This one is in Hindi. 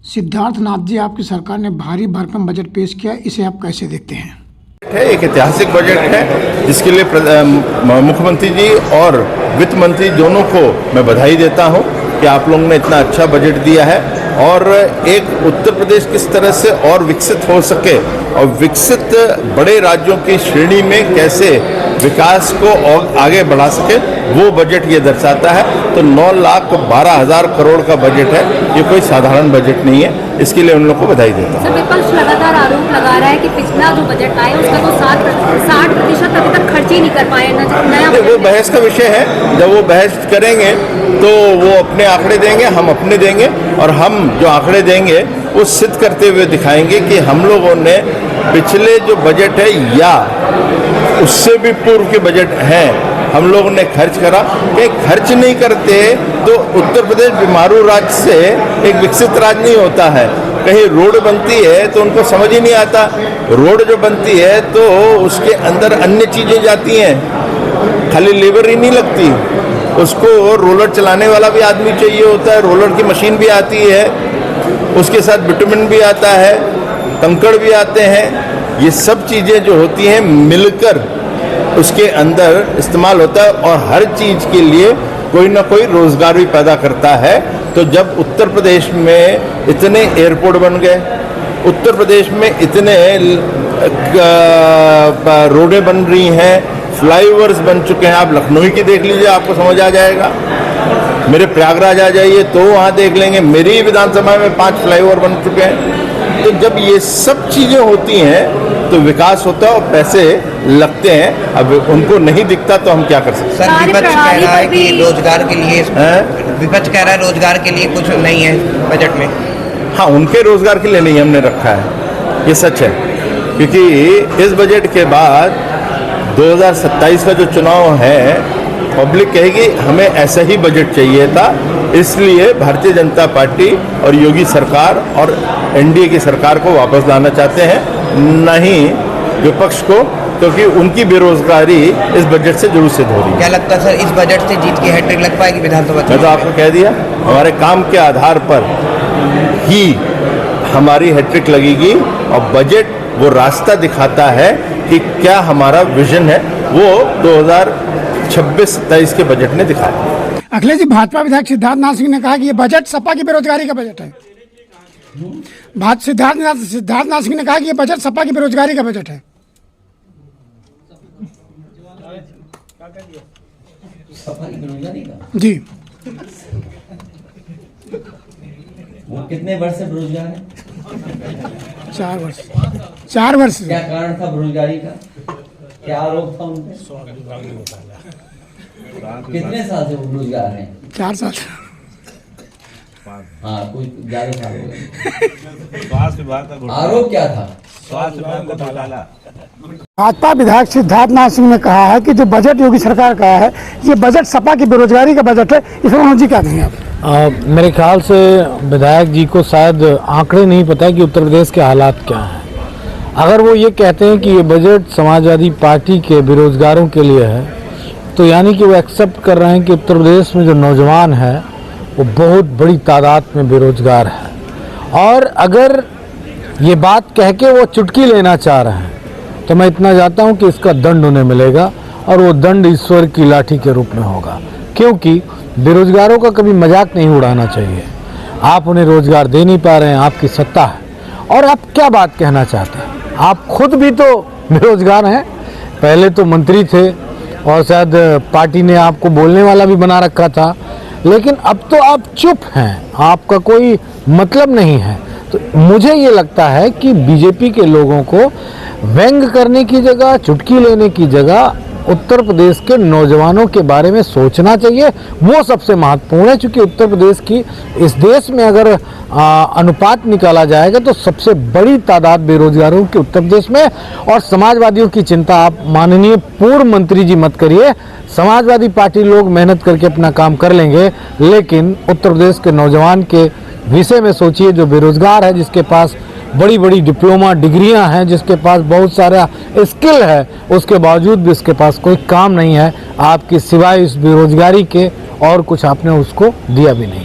सिद्धार्थनाथ जी, आपकी सरकार ने भारी भरकम बजट पेश किया, इसे आप कैसे देखते हैं? एक ऐतिहासिक बजट है जिसके लिए मुख्यमंत्री जी और वित्त मंत्री दोनों को मैं बधाई देता हूं कि आप लोगों ने इतना अच्छा बजट दिया है और एक उत्तर प्रदेश किस तरह से और विकसित हो सके और विकसित बड़े राज्यों की श्रेणी में कैसे विकास को और आगे बढ़ा सके वो बजट ये दर्शाता है। तो 9,12,000 करोड़ का बजट है, ये कोई साधारण बजट नहीं है, इसके लिए उन लोगों को बधाई देता हूँ। विपक्ष लगातार आरोप लगा रहा है कि पिछला जो बजट आया उसका तो 60% अभी तक खर्च ही नहीं कर पाए। नया वो बहस का विषय है, जब वो बहस करेंगे तो वो अपने आंकड़े देंगे, हम अपने देंगे और हम जो आंकड़े देंगे वो सिद्ध करते हुए दिखाएंगे कि हम लोगों ने पिछले जो बजट है या उससे भी पूर्व के बजट हैं हम लोगों ने खर्च करा। कहीं खर्च नहीं करते तो उत्तर प्रदेश बीमारू राज्य से एक विकसित राज्य नहीं होता है। कहीं रोड बनती है तो उनको समझ ही नहीं आता, रोड जो बनती है तो उसके अंदर अन्य चीज़ें जाती हैं, खाली लेबर ही नहीं लगती, उसको रोलर चलाने वाला भी आदमी चाहिए होता है, रोलर की मशीन भी आती है, उसके साथ बिटुमिन भी आता है, कंकड़ भी आते हैं। ये सब चीज़ें जो होती हैं मिलकर उसके अंदर इस्तेमाल होता है और हर चीज़ के लिए कोई ना कोई रोज़गार भी पैदा करता है। तो जब उत्तर प्रदेश में इतने एयरपोर्ट बन गए, उत्तर प्रदेश में इतने रोडें बन रही हैं, फ्लाईओवर्स बन चुके हैं, आप लखनऊ की देख लीजिए आपको समझ आ जाएगा, मेरे प्रयागराज आ जाइए तो वहाँ देख लेंगे, मेरी विधानसभा में 5 फ्लाईओवर बन चुके हैं। तो जब ये सब चीज़ें होती हैं तो विकास होता है और पैसे लगते हैं। अब उनको नहीं दिखता तो हम क्या कर सकते हैं? सर, विपक्ष कह रहा है कि रोजगार के लिए विपक्ष कह रहा है रोजगार के लिए कुछ नहीं है बजट में। हाँ, उनके रोजगार के लिए नहीं हमने रखा है, ये सच है, क्योंकि इस बजट के बाद 2027 का जो चुनाव है पब्लिक कहेगी हमें ऐसा ही बजट चाहिए था, इसलिए भारतीय जनता पार्टी और योगी सरकार और एनडीए की सरकार को वापस लाना चाहते हैं, नहीं विपक्ष को, क्योंकि उनकी बेरोजगारी इस बजट से जरूर सिद्ध हो रही है। क्या लगता है सर, इस बजट से जीत की हैट्रिक लग पाएगी विधानसभा? मैं तो आपको कह दिया, हमारे काम के आधार पर ही हमारी हैट्रिक लगेगी और बजट वो रास्ता दिखाता है कि क्या हमारा विजन है, वो 2026-27 के बजट ने दिखाया। अखिलेश जी, भाजपा विधायक सिद्धार्थनाथ सिंह ने कहा कि ये बजट सपा की बेरोजगारी का बजट है। सिद्धार्थनाथ सिंह ने कहा कि ये बजट सपा की बेरोजगारी का बजट है। जी, वो कितने वर्ष से बेरोजगार है? 4 वर्ष। 4 वर्ष। क्या कारण था बेरोजगारी का? क्या आरोप था उन पे? कितने साल से वो बेरोजगार हैं? 4 साल। हाँ, कुछ ज्यादा साल हो गए। स्वास्थ्य विभाग का आरोप क्या था? स्वास्थ्य विभाग का घोटाला। भाजपा विधायक सिद्धार्थनाथ सिंह ने कहा है कि जो बजट योगी सरकार का है ये बजट सपा की बेरोजगारी का बजट है, इसमें मनोज जी क्या कहेंगे आप? मेरे ख्याल से विधायक जी को शायद आंकड़े नहीं पता है कि उत्तर प्रदेश के हालात क्या हैं। अगर वो ये कहते हैं कि ये बजट समाजवादी पार्टी के बेरोजगारों के लिए है तो यानी कि वो एक्सेप्ट कर रहे हैं कि उत्तर प्रदेश में जो नौजवान है वो बहुत बड़ी तादाद में बेरोजगार है। और अगर ये बात कह के वो चुटकी लेना चाह रहे हैं तो मैं इतना जानता हूँ कि इसका दंड उन्हें मिलेगा और वो दंड ईश्वर की लाठी के रूप में होगा, क्योंकि बेरोजगारों का कभी मजाक नहीं उड़ाना चाहिए। आप उन्हें रोजगार दे नहीं पा रहे हैं, आपकी सत्ता है, और आप क्या बात कहना चाहते हैं? आप खुद भी तो बेरोजगार हैं, पहले तो मंत्री थे और शायद पार्टी ने आपको बोलने वाला भी बना रखा था, लेकिन अब तो आप चुप हैं, आपका कोई मतलब नहीं है। तो मुझे ये लगता है कि बीजेपी के लोगों को व्यंग करने की जगह, चुटकी लेने की जगह उत्तर प्रदेश के नौजवानों के बारे में सोचना चाहिए। वो सबसे महत्वपूर्ण है, क्योंकि उत्तर प्रदेश की इस देश में अगर अनुपात निकाला जाएगा तो सबसे बड़ी तादाद बेरोजगारों की उत्तर प्रदेश में। और समाजवादियों की चिंता आप माननीय पूर्व मंत्री जी मत करिए, समाजवादी पार्टी लोग मेहनत करके अपना काम कर लेंगे, लेकिन उत्तर प्रदेश के नौजवान के विषय में सोचिए, जो बेरोजगार है, जिसके पास बड़ी बड़ी डिप्लोमा डिग्रियां हैं, जिसके पास बहुत सारा स्किल है, उसके बावजूद भी उसके पास कोई काम नहीं है आपकी सिवाय इस बेरोजगारी के, और कुछ आपने उसको दिया भी नहीं।